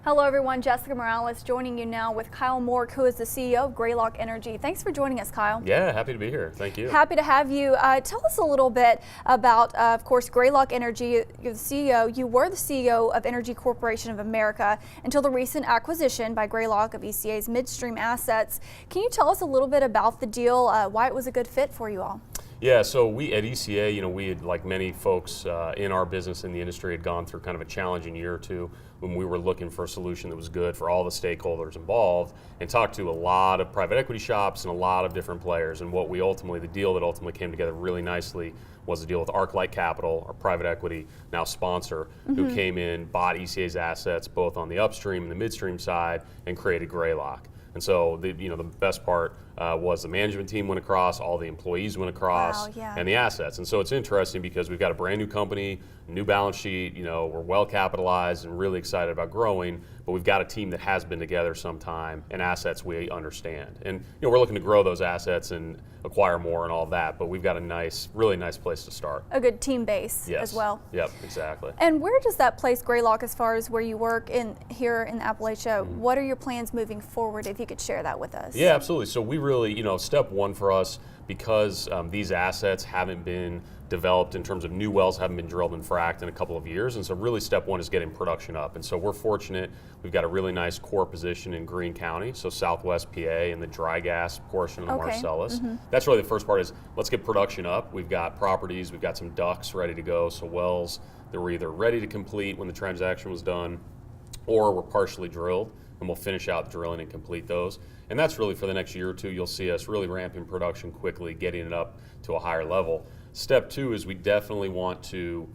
Hello everyone, Jessica Morales joining you now with Kyle Mork, who is the CEO of Greylock Energy. Thanks for joining us, Kyle. Yeah, happy to be here. Thank you. Happy to have you. Tell us a little bit about, of course, Greylock Energy. You're the CEO. You were the CEO of Energy Corporation of America until the recent acquisition by Greylock of ECA's midstream assets. Can you tell us a little bit about the deal, why it was a good fit for you all? Yeah, so we at ECA, we had, like many folks in our business in the industry, had gone through kind of a challenging year or two when we were looking for a solution that was good for all the stakeholders involved, and talked to a lot of private equity shops and a lot of different players. And the deal that ultimately came together really nicely was the deal with ArcLight Capital, our private equity now sponsor, who came in, bought ECA's assets both on the upstream and the midstream side, and created Greylock. And so the best part was the management team went across, all the employees went across, wow, yeah. and the assets. And so it's interesting because we've got a brand new company, new balance sheet, we're well capitalized and really excited about growing, but we've got a team that has been together some time and assets we understand. And we're looking to grow those assets and acquire more and all of that, but we've got a really nice place to start. A good team base Yes. as well. Yep, exactly. And where does that place Greylock as far as where you work here in Appalachia? What are your plans moving forward, if you could share that with us? Yeah, absolutely. So we really, step one for us, because these assets haven't been developed in terms of new wells, haven't been drilled and fracked in a couple of years. And so really step one is getting production up. And so we're fortunate, we've got a really nice core position in Greene County, so southwest PA and the dry gas portion of the Marcellus. That's really the first part, is let's get production up. We've got properties, we've got some DUCs ready to go, so wells that were either ready to complete when the transaction was done, or were partially drilled, and we'll finish out drilling and complete those. And that's really for the next year or two. You'll see us really ramping production quickly, getting it up to a higher level. Step two is we definitely want to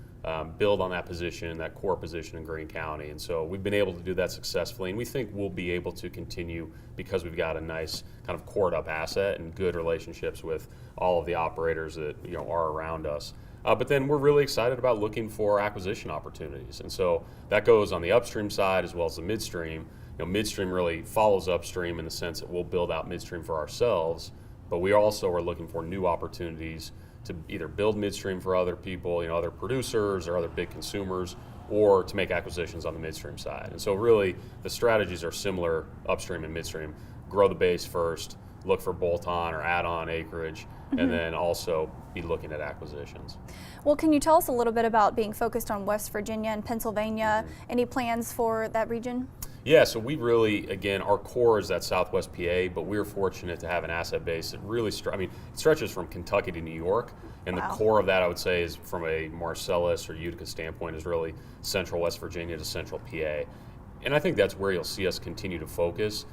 build on that position, that core position in Greene County. And so we've been able to do that successfully, and we think we'll be able to continue because we've got a nice kind of cored up asset and good relationships with all of the operators that are around us. But then we're really excited about looking for acquisition opportunities. And so that goes on the upstream side as well as the midstream. Midstream really follows upstream in the sense that we'll build out midstream for ourselves, but we also are looking for new opportunities to either build midstream for other people, other producers or other big consumers, or to make acquisitions on the midstream side. And so really the strategies are similar upstream and midstream. Grow the base first, look for bolt-on or add-on acreage, and then also be looking at acquisitions. Well, can you tell us a little bit about being focused on West Virginia and Pennsylvania? Any plans for that region? Yeah, so we really, again, our core is that Southwest PA, but we're fortunate to have an asset base that really, it stretches from Kentucky to New York, and wow. The core of that, I would say, is from a Marcellus or Utica standpoint, is really central West Virginia to central PA. And I think that's where you'll see us continue to focus.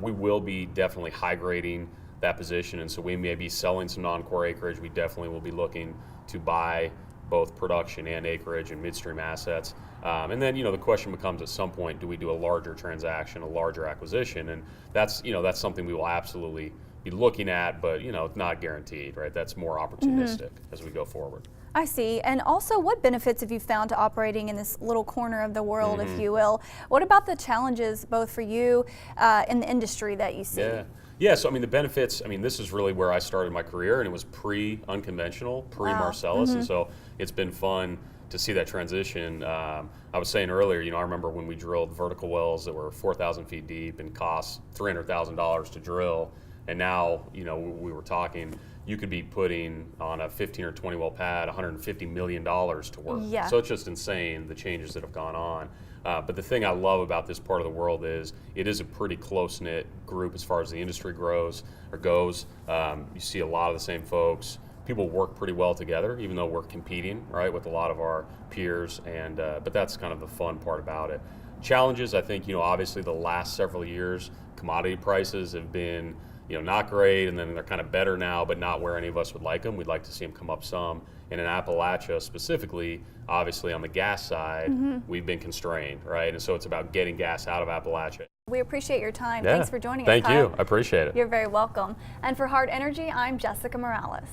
We will be definitely high grading that position, and so we may be selling some non-core acreage. We definitely will be looking to buy both production and acreage and midstream assets. And then, the question becomes at some point, do we do a larger transaction, a larger acquisition? And that's something we will absolutely be looking at, but, it's not guaranteed, right? That's more opportunistic as we go forward. I see. And also, what benefits have you found to operating in this little corner of the world, if you will? What about the challenges, both for you and the industry, that you see? Yeah, so the benefits, this is really where I started my career, and it was pre-unconventional, pre-Marcellus, and so it's been fun to see that transition. I was saying earlier, I remember when we drilled vertical wells that were 4,000 feet deep and cost $300,000 to drill, and now, we were talking, you could be putting on a 15 or 20 well pad $150 million to work. Yeah. So it's just insane, the changes that have gone on. But the thing I love about this part of the world is it is a pretty close-knit group as far as the industry goes. You see a lot of the same folks. People work pretty well together, even though we're competing, right, with a lot of our peers. And but that's kind of the fun part about it. Challenges, I think, obviously the last several years, commodity prices have been, not great, and then they're kind of better now, but not where any of us would like them. We'd like to see them come up some. And in Appalachia specifically, obviously on the gas side, we've been constrained, right? And so it's about getting gas out of Appalachia. We appreciate your time. Yeah. Thanks for joining us, Thank Kyle. you. I appreciate it. You're very welcome. And for Hard Energy, I'm Jessica Morales.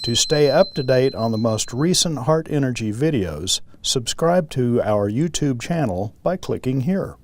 To stay up to date on the most recent Hart Energy videos, subscribe to our YouTube channel by clicking here.